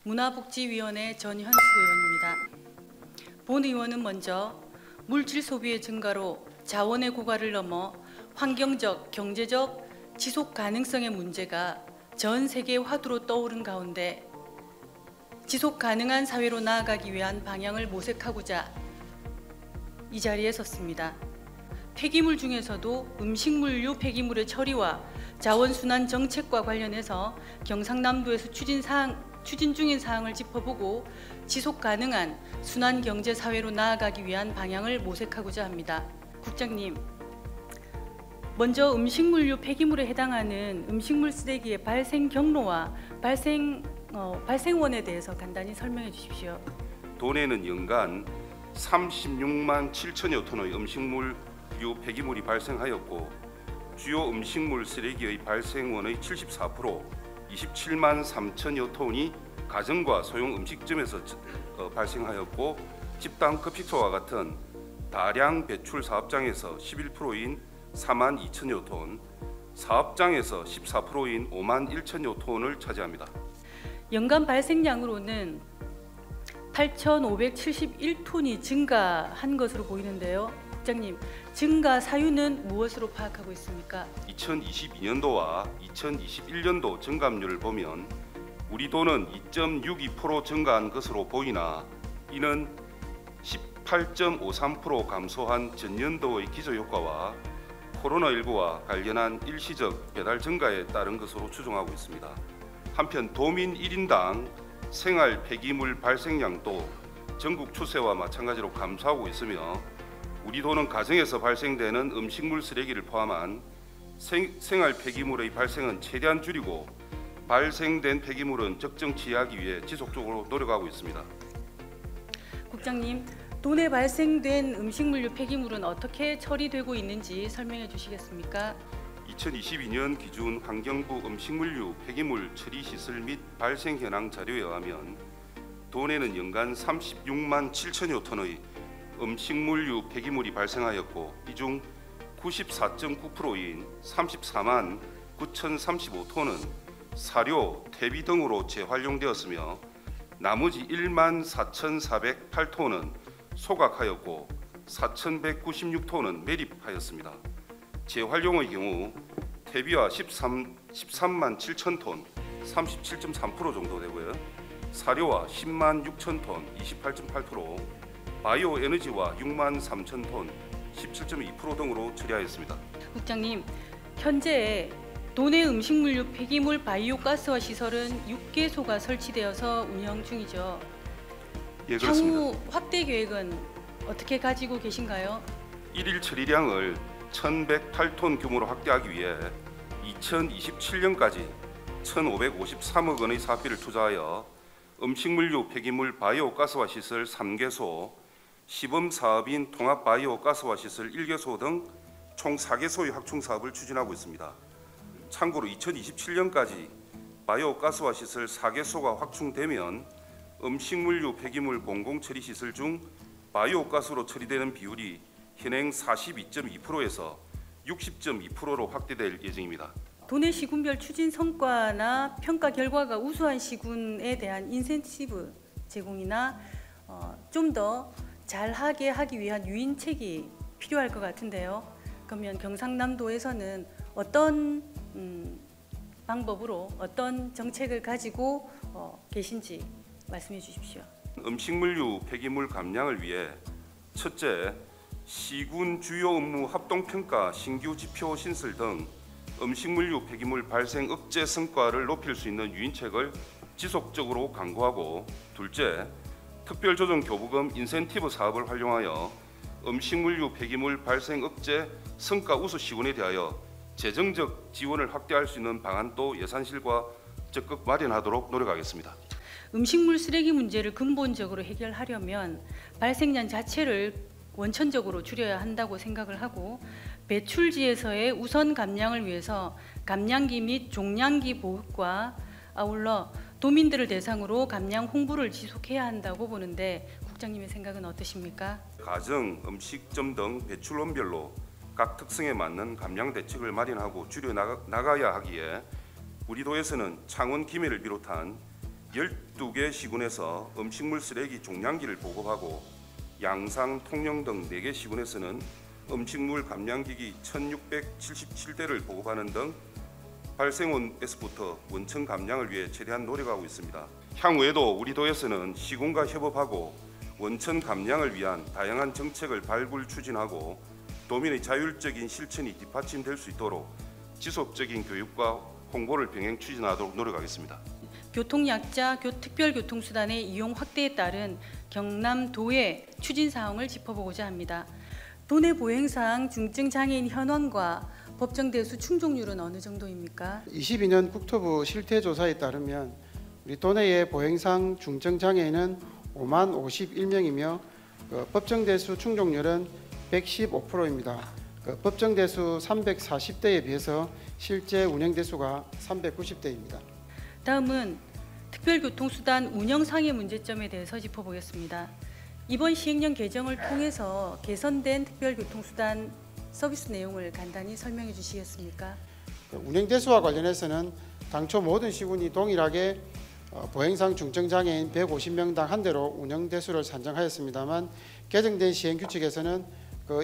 문화복지위원회 전현숙 의원입니다. 본 의원은 먼저 물질 소비의 증가로 자원의 고갈을 넘어 환경적, 경제적, 지속 가능성의 문제가 전 세계 화두로 떠오른 가운데 지속 가능한 사회로 나아가기 위한 방향을 모색하고자 이 자리에 섰습니다. 폐기물 중에서도 음식물류 폐기물의 처리와 자원순환 정책과 관련해서 경상남도에서 추진 중인 사항을 짚어보고 지속 가능한 순환 경제 사회로 나아가기 위한 방향을 모색하고자 합니다. 국장님, 먼저 음식물류 폐기물에 해당하는 음식물 쓰레기의 발생 경로와 발생원에 대해서 간단히 설명해 주십시오. 도내는 연간 36만 7천여 톤의 음식물류 폐기물이 발생하였고 주요 음식물 쓰레기의 발생원의 74%, 27만 3천여 톤이 가정과 소형 음식점에서 발생하였고 집단 급식소와 같은 다량 배출 사업장에서 11%인 4만 2천여 톤, 사업장에서 14%인 5만 1천여 톤을 차지합니다. 연간 발생량으로는 8,571톤이 증가한 것으로 보이는데요. 국장님, 증가 사유는 무엇으로 파악하고 있습니까? 2022년도와 2021년도 증감률을 보면 우리 도는 2.62% 증가한 것으로 보이나 이는 18.53% 감소한 전년도의 기저효과와 코로나19와 관련한 일시적 배달 증가에 따른 것으로 추정하고 있습니다. 한편 도민 1인당 생활 폐기물 발생량도 전국 추세와 마찬가지로 감소하고 있으며 우리 도는 가정에서 발생되는 음식물 쓰레기를 포함한 생활 폐기물의 발생은 최대한 줄이고 발생된 폐기물은 적정치하기 위해 지속적으로 노력하고 있습니다. 국장님, 도내 발생된 음식물류 폐기물은 어떻게 처리되고 있는지 설명해 주시겠습니까? 2022년 기준 환경부 음식물류 폐기물 처리 시설 및 발생 현황 자료에 의하면 도내는 연간 36만 7천여 톤의 음식물류 폐기물이 발생하였고 이 중 94.9%인 34만 9,035톤은 사료, 퇴비 등으로 재활용되었으며 나머지 1만 4,408톤은 소각하였고 4,196톤은 매립하였습니다. 재활용의 경우 퇴비와 13만 7천 톤, 37.3% 정도 되고요. 사료와 10만 6천 톤, 28.8%, 바이오 에너지와 6만 3천 톤, 17.2% 등으로 처리하였습니다. 국장님, 현재 도내 음식물류 폐기물 바이오 가스화 시설은 6개소가 설치되어서 운영 중이죠. 예, 그렇습니다. 향후 확대 계획은 어떻게 가지고 계신가요? 일일 처리량을 1,108톤 규모로 확대하기 위해 2027년까지 1,553억 원의 사업비를 투자하여 음식물류 폐기물 바이오 가스화 시설 3개소, 시범 사업인 통합 바이오 가스화 시설 1개소 등 총 4개소의 확충 사업을 추진하고 있습니다. 참고로 2027년까지 바이오 가스화 시설 4개소가 확충되면 음식물류 폐기물 공공 처리 시설 중 바이오 가스로 처리되는 비율이 현행 42.2%에서 60.2%로 확대될 예정입니다. 도내 시군별 추진 성과나 평가 결과가 우수한 시군에 대한 인센티브 제공이나 좀 더 잘하게 하기 위한 유인책이 필요할 것 같은데요. 그러면 경상남도에서는 어떤 방법으로 어떤 정책을 가지고 계신지 말씀해 주십시오. 음식물류 폐기물 감량을 위해 첫째, 시군 주요 업무 합동평가 신규 지표 신설 등 음식물류 폐기물 발생 억제 성과를 높일 수 있는 유인책을 지속적으로 강구하고 둘째, 특별조정 교부금 인센티브 사업을 활용하여 음식물류 폐기물 발생 억제 성과 우수 시군에 대하여 재정적 지원을 확대할 수 있는 방안도 예산실과 적극 마련하도록 노력하겠습니다. 음식물 쓰레기 문제를 근본적으로 해결하려면 발생량 자체를 원천적으로 줄여야 한다고 생각을 하고 배출지에서의 우선 감량을 위해서 감량기 및 종량기 보급과 아울러 도민들을 대상으로 감량 홍보를 지속해야 한다고 보는데 국장님의 생각은 어떠십니까? 가정, 음식점 등 배출원별로 각 특성에 맞는 감량 대책을 마련하고 줄여 나가야 하기에 우리 도에서는 창원 김해를 비롯한 12개 시군에서 음식물 쓰레기 종량기를 보급하고 양상, 통영 등 4개 시군에서는 음식물 감량기기 1677대를 보급하는 등 발생원에서부터 원천 감량을 위해 최대한 노력하고 있습니다. 향후에도 우리 도에서는 시군과 협업하고 원천 감량을 위한 다양한 정책을 발굴 추진하고 도민의 자율적인 실천이 뒷받침될 수 있도록 지속적인 교육과 홍보를 병행 추진하도록 노력하겠습니다. 교통약자 특별교통수단의 이용 확대에 따른 경남도의 추진 사항을 짚어보고자 합니다. 도내 보행상 중증장애인 현황과 법정 대수 충족률은 어느 정도입니까? 22년 국토부 실태조사에 따르면 우리 도내의 보행상 중증장애인은 5만 51명이며 법정 대수 충족률은 115%입니다. 법정 대수 340대에 비해서 실제 운행 대수가 390대입니다. 다음은 특별교통수단 운영상의 문제점에 대해서 짚어보겠습니다. 이번 시행령 개정을 통해서 개선된 특별교통수단 서비스 내용을 간단히 설명해 주시겠습니까? 운행 대수와 관련해서는 당초 모든 시군이 동일하게 보행상 중증장애인 150명당 한 대로 운영 대수를 산정하였습니다만 개정된 시행 규칙에서는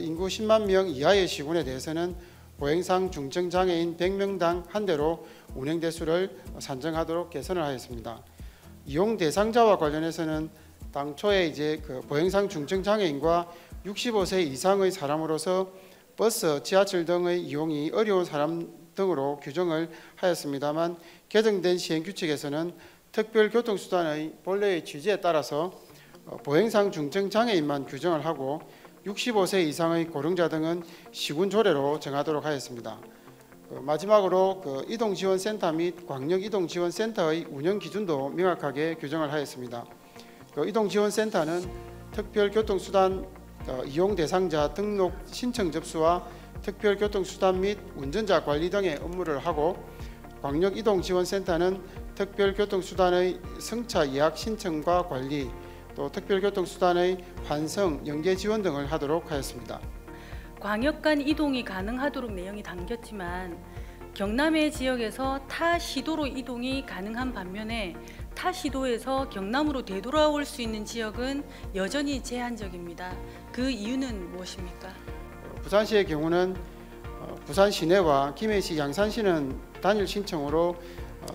인구 10만 명 이하의 시군에 대해서는 보행상 중증장애인 100명당 한 대로 운행 대수를 산정하도록 개선을 하였습니다. 이용 대상자와 관련해서는 당초에 이제 보행상 중증장애인과 65세 이상의 사람으로서 버스, 지하철 등의 이용이 어려운 사람 등으로 규정을 하였습니다만 개정된 시행 규칙에서는 특별교통수단의 본래의 취지에 따라서 보행상 중증장애인만 규정을 하고 65세 이상의 고령자 등은 시군 조례로 정하도록 하였습니다. 마지막으로 이동지원센터 및 광역이동지원센터의 운영 기준도 명확하게 규정을 하였습니다. 이동지원센터는 특별교통수단 이용 대상자 등록 신청 접수와 특별교통수단 및 운전자 관리 등의 업무를 하고 광역이동지원센터는 특별교통수단의 승차 예약 신청과 관리 또 특별교통수단의 환승, 연계 지원 등을 하도록 하였습니다. 광역 간 이동이 가능하도록 내용이 담겼지만 경남의 지역에서 타 시도로 이동이 가능한 반면에 타 시도에서 경남으로 되돌아올 수 있는 지역은 여전히 제한적입니다. 그 이유는 무엇입니까? 부산시의 경우는 부산 시내와 김해시, 양산시는 단일 신청으로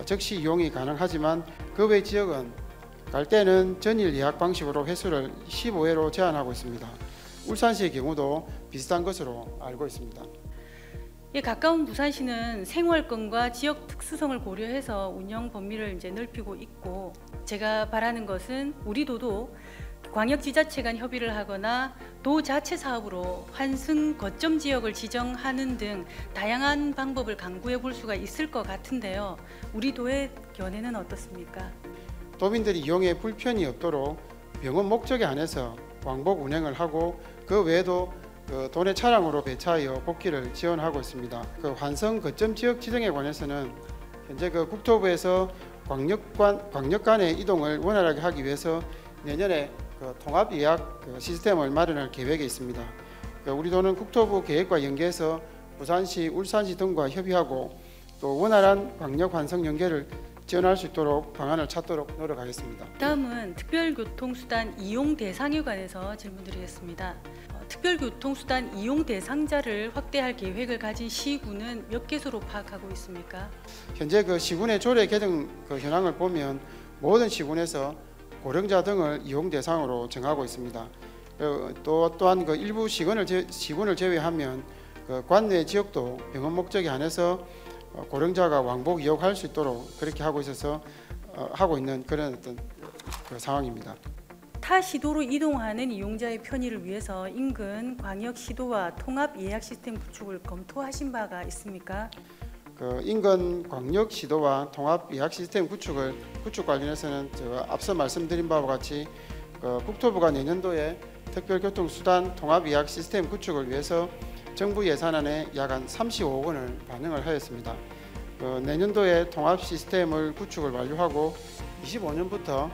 즉시 이용이 가능하지만 그 외 지역은 갈 때는 전일 예약 방식으로 횟수를 15회로 제한하고 있습니다. 울산시의 경우도 비슷한 것으로 알고 있습니다. 가까운 부산시는 생활권과 지역 특수성을 고려해서 운영 범위를 넓히고 있고 제가 바라는 것은 우리 도도 광역지자체 간 협의를 하거나 도 자체 사업으로 환승 거점 지역을 지정하는 등 다양한 방법을 강구해 볼 수가 있을 것 같은데요. 우리 도의 견해는 어떻습니까? 도민들이 이용에 불편이 없도록 병원 목적에 한해서 왕복 운행을 하고 그 외에도 도내 차량으로 배차하여 복귀를 지원하고 있습니다. 환승 거점 지역 지정에 관해서는 현재 국토부에서 광역 간의 이동을 원활하게 하기 위해서 내년에 통합 예약 시스템을 마련할 계획에 있습니다. 우리 도는 국토부 계획과 연계해서 부산시, 울산시 등과 협의하고 또 원활한 광역 환승 연계를 지원할 수 있도록 방안을 찾도록 노력하겠습니다. 다음은 특별교통수단 이용 대상에 관해서 질문드리겠습니다. 특별교통수단 이용 대상자를 확대할 계획을 가진 시군은 몇 개소로 파악하고 있습니까? 현재 시군의 조례 개정 현황을 보면 모든 시군에서 고령자 등을 이용 대상으로 정하고 있습니다. 또한 일부 시군을 제외하면 관내 지역도 병원 목적에 한해서 고령자가 왕복 이용할 수 있도록 그렇게 하고 있어서 하고 있는 그런 상황입니다. 타 시도로 이동하는 이용자의 편의를 위해서 인근 광역 시도와 통합 예약 시스템 구축을 검토하신 바가 있습니까? 인근 광역 시도와 통합 예약 시스템 구축 관련해서는 제가 앞서 말씀드린 바와 같이 국토부가 내년도에 특별교통수단 통합 예약 시스템 구축을 위해서 정부 예산안에 약 한 35억 원을 반영을 하였습니다. 내년도에 통합 시스템을 구축을 완료하고 25년부터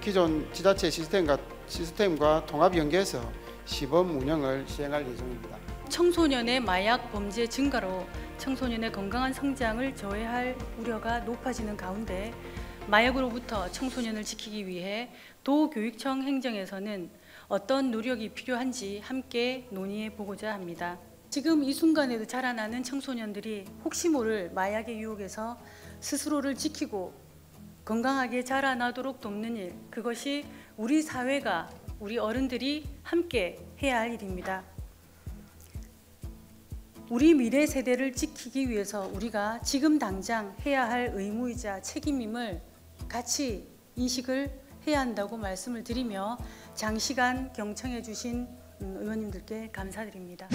기존 지자체 시스템과 통합 연계해서 시범 운영을 시행할 예정입니다. 청소년의 마약 범죄 증가로 청소년의 건강한 성장을 저해할 우려가 높아지는 가운데 마약으로부터 청소년을 지키기 위해 도교육청 행정에서는 어떤 노력이 필요한지 함께 논의해 보고자 합니다. 지금 이 순간에도 자라나는 청소년들이 혹시 모를 마약의 유혹에서 스스로를 지키고 건강하게 자라나도록 돕는 일, 그것이 우리 사회가, 우리 어른들이 함께 해야 할 일입니다. 우리 미래 세대를 지키기 위해서 우리가 지금 당장 해야 할 의무이자 책임임을 같이 인식을 해야 한다고 말씀을 드리며 장시간 경청해 주신 의원님들께 감사드립니다.